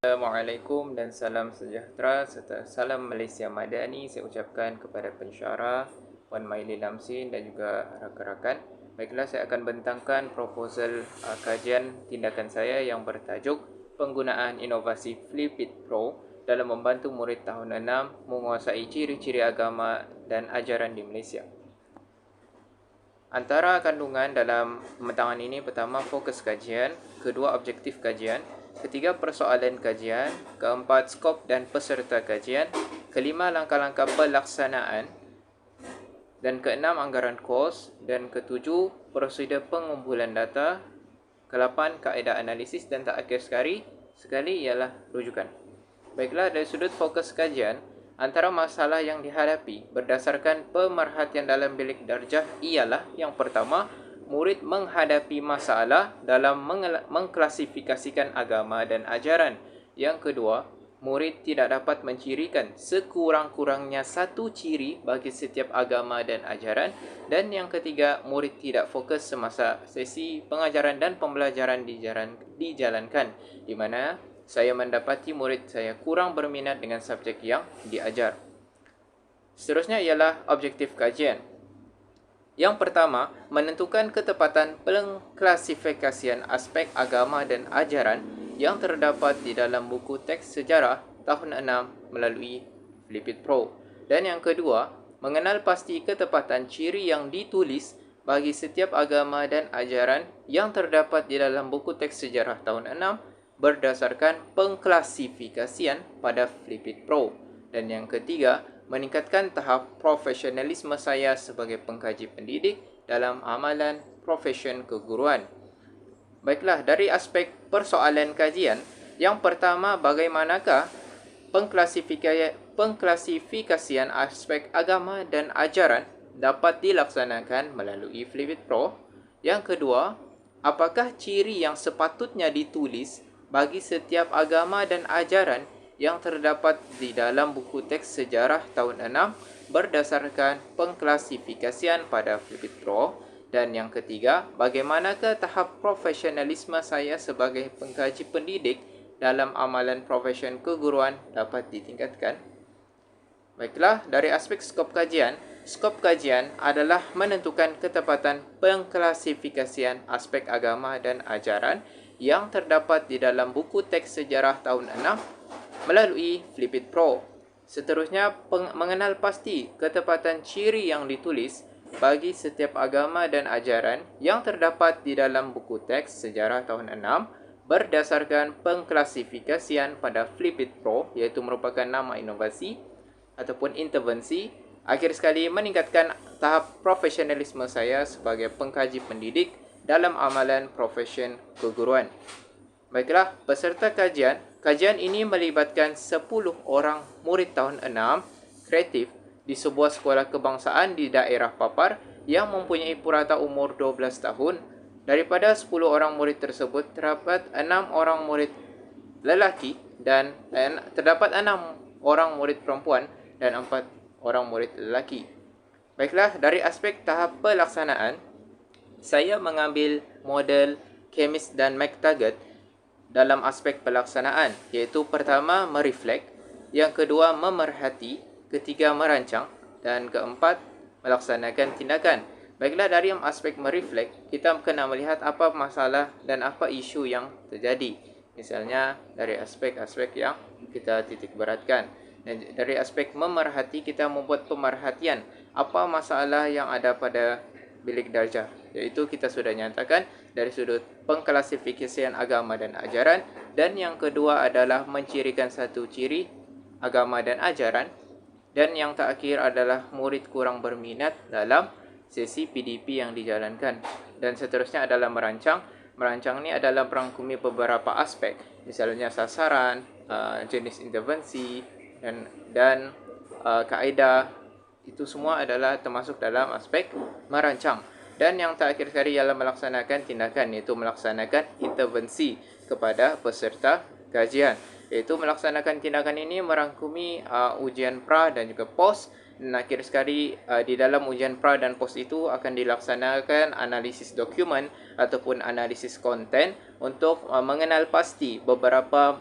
Assalamualaikum dan salam sejahtera serta salam Malaysia Madani saya ucapkan kepada pensyarah Puan Maili Lamsin dan juga rakan-rakan. Baiklah, saya akan bentangkan proposal kajian tindakan saya yang bertajuk penggunaan inovasi Flipit Pro dalam membantu murid tahun 6 menguasai ciri-ciri agama dan ajaran di Malaysia. Antara kandungan dalam pembentangan ini, pertama fokus kajian, kedua objektif kajian, ketiga persoalan kajian, keempat skop dan peserta kajian, kelima langkah-langkah pelaksanaan, dan keenam anggaran kos, dan ketujuh prosedur pengumpulan data, ke-8 kaedah analisis, dan terakhir sekali ialah rujukan. Baiklah, dari sudut fokus kajian, antara masalah yang dihadapi berdasarkan pemerhatian dalam bilik darjah ialah yang pertama, murid menghadapi masalah dalam mengklasifikasikan agama dan ajaran. Yang kedua, murid tidak dapat mencirikan sekurang-kurangnya satu ciri bagi setiap agama dan ajaran. Dan yang ketiga, murid tidak fokus semasa sesi pengajaran dan pembelajaran dijalankan, di mana saya mendapati murid saya kurang berminat dengan subjek yang diajar. Seterusnya ialah objektif kajian. Yang pertama, menentukan ketepatan pengklasifikasian aspek agama dan ajaran yang terdapat di dalam buku teks sejarah tahun 6 melalui Flipit Pro. Dan yang kedua, mengenal pasti ketepatan ciri yang ditulis bagi setiap agama dan ajaran yang terdapat di dalam buku teks sejarah tahun 6 berdasarkan pengklasifikasian pada Flipit Pro. Dan yang ketiga, meningkatkan tahap profesionalisme saya sebagai pengkaji pendidik dalam amalan profesion keguruan. Baiklah, dari aspek persoalan kajian, yang pertama, bagaimanakah pengklasifikasian aspek agama dan ajaran dapat dilaksanakan melalui Flipit Pro? Yang kedua, apakah ciri yang sepatutnya ditulis bagi setiap agama dan ajaran yang terdapat di dalam buku teks sejarah tahun 6 berdasarkan pengklasifikasian pada Flipit Pro? Dan yang ketiga, bagaimanakah tahap profesionalisme saya sebagai pengkaji pendidik dalam amalan profesion keguruan dapat ditingkatkan? Baiklah, dari aspek skop kajian adalah menentukan ketepatan pengklasifikasian aspek agama dan ajaran yang terdapat di dalam buku teks sejarah tahun 6 melalui Flipit Pro. Seterusnya, mengenal pasti ketepatan ciri yang ditulis bagi setiap agama dan ajaran yang terdapat di dalam buku teks sejarah tahun 6 berdasarkan pengklasifikasian pada Flipit Pro, iaitu merupakan nama inovasi ataupun intervensi. Akhir sekali, meningkatkan tahap profesionalisme saya sebagai pengkaji pendidik dalam amalan profesion keguruan. Baiklah, peserta kajian ini melibatkan 10 orang murid tahun 6 kreatif di sebuah sekolah kebangsaan di daerah Papar yang mempunyai purata umur 12 tahun. Daripada 10 orang murid tersebut, terdapat 6 orang murid lelaki dan terdapat 6 orang murid perempuan dan 4 orang murid lelaki. Baiklah, dari aspek tahap pelaksanaan, saya mengambil model Chemist dan McTaggart dalam aspek pelaksanaan, iaitu pertama, mereflect, yang kedua, memerhati, ketiga, merancang, dan keempat, melaksanakan tindakan. Baiklah, dari aspek mereflect, kita kena melihat apa masalah dan apa isu yang terjadi. Misalnya, dari aspek-aspek yang kita titik beratkan. Dan dari aspek memerhati, kita membuat pemerhatian apa masalah yang ada pada bilik darjah, iaitu kita sudah nyatakan dari sudut pengklasifikasian agama dan ajaran. Dan yang kedua adalah mencirikan satu ciri agama dan ajaran. Dan yang terakhir adalah murid kurang berminat dalam sesi PDP yang dijalankan. Dan seterusnya adalah merancang. Merancang ini adalah merangkumi beberapa aspek, misalnya sasaran, jenis intervensi dan kaedah. Itu semua adalah termasuk dalam aspek merancang. Dan yang terakhir sekali ialah melaksanakan tindakan, iaitu melaksanakan intervensi kepada peserta kajian. Iaitu melaksanakan tindakan ini merangkumi ujian pra dan juga pos. Dan akhir sekali, di dalam ujian pra dan pos itu akan dilaksanakan analisis dokumen ataupun analisis konten untuk mengenal pasti beberapa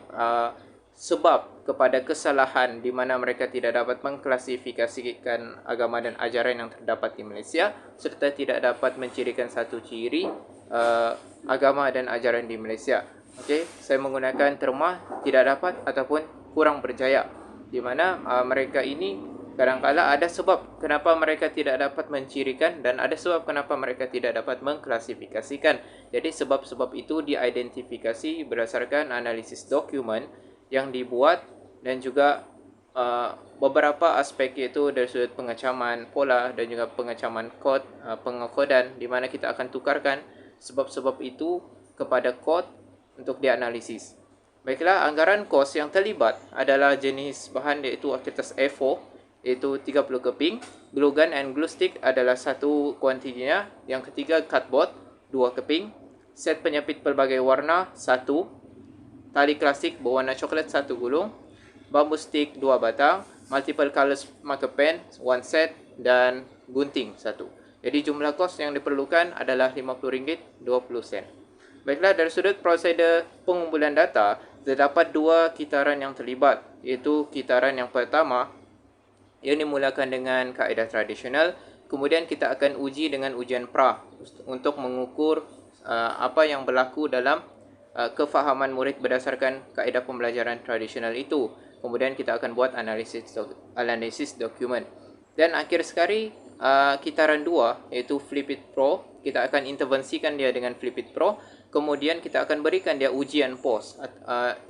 sebab kepada kesalahan di mana mereka tidak dapat mengklasifikasikan agama dan ajaran yang terdapat di Malaysia serta tidak dapat mencirikan satu ciri agama dan ajaran di Malaysia. Okey, saya menggunakan terma tidak dapat ataupun kurang berjaya, di mana mereka ini kadang-kala ada sebab kenapa mereka tidak dapat mencirikan dan ada sebab kenapa mereka tidak dapat mengklasifikasikan. Jadi sebab-sebab itu diidentifikasi berdasarkan analisis dokumen yang dibuat dan juga beberapa aspek, iaitu dari sudut pengecaman pola dan juga pengecaman kod, pengekodan, di mana kita akan tukarkan sebab-sebab itu kepada kod untuk dianalisis. Baiklah, anggaran kos yang terlibat adalah jenis bahan iaitu kertas A4 iaitu 30 keping, glue gun and glue stick adalah satu kuantitinya, yang ketiga cardboard 2 keping, set penyapit pelbagai warna 1, tali klasik berwarna coklat 1 gulung, bambu stick 2 batang, multiple colors marker pen 1 set dan gunting 1. Jadi jumlah kos yang diperlukan adalah RM50.20. Baiklah, dari sudut prosedur pengumpulan data, terdapat dua kitaran yang terlibat, iaitu kitaran yang pertama yang dimulakan dengan kaedah tradisional, kemudian kita akan uji dengan ujian pra untuk mengukur apa yang berlaku dalam kefahaman murid berdasarkan kaedah pembelajaran tradisional itu. Kemudian kita akan buat analisis dokumen. Dan akhir sekali, kitaran 2 iaitu Flipit Pro, kita akan intervensikan dia dengan Flipit Pro. Kemudian kita akan berikan dia ujian pos,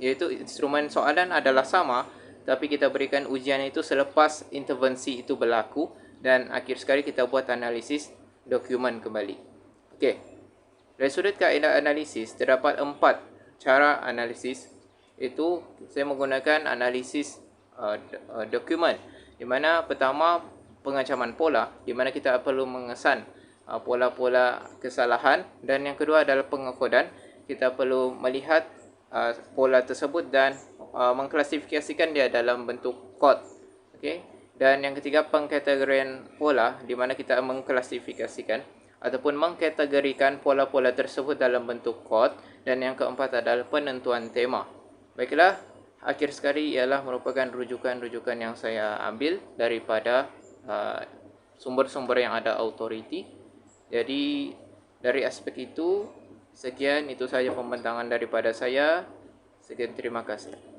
iaitu instrumen soalan adalah sama, tapi kita berikan ujian itu selepas intervensi itu berlaku. Dan akhir sekali kita buat analisis dokumen kembali. Okey, dari sudut kaedah analisis terdapat 4 cara analisis. Itu saya menggunakan analisis dokumen, di mana pertama pengecaman pola, di mana kita perlu mengesan pola-pola kesalahan, dan yang kedua adalah pengekodan, kita perlu melihat pola tersebut dan mengklasifikasikan dia dalam bentuk kod. Okey, dan yang ketiga pengkategorian pola, di mana kita mengklasifikasikan ataupun mengkategorikan pola-pola tersebut dalam bentuk kod, dan yang keempat adalah penentuan tema. Baiklah, akhir sekali ialah merupakan rujukan-rujukan yang saya ambil daripada sumber-sumber yang ada autoriti. Jadi dari aspek itu, sekian itu saja pembentangan daripada saya. Sekian, terima kasih.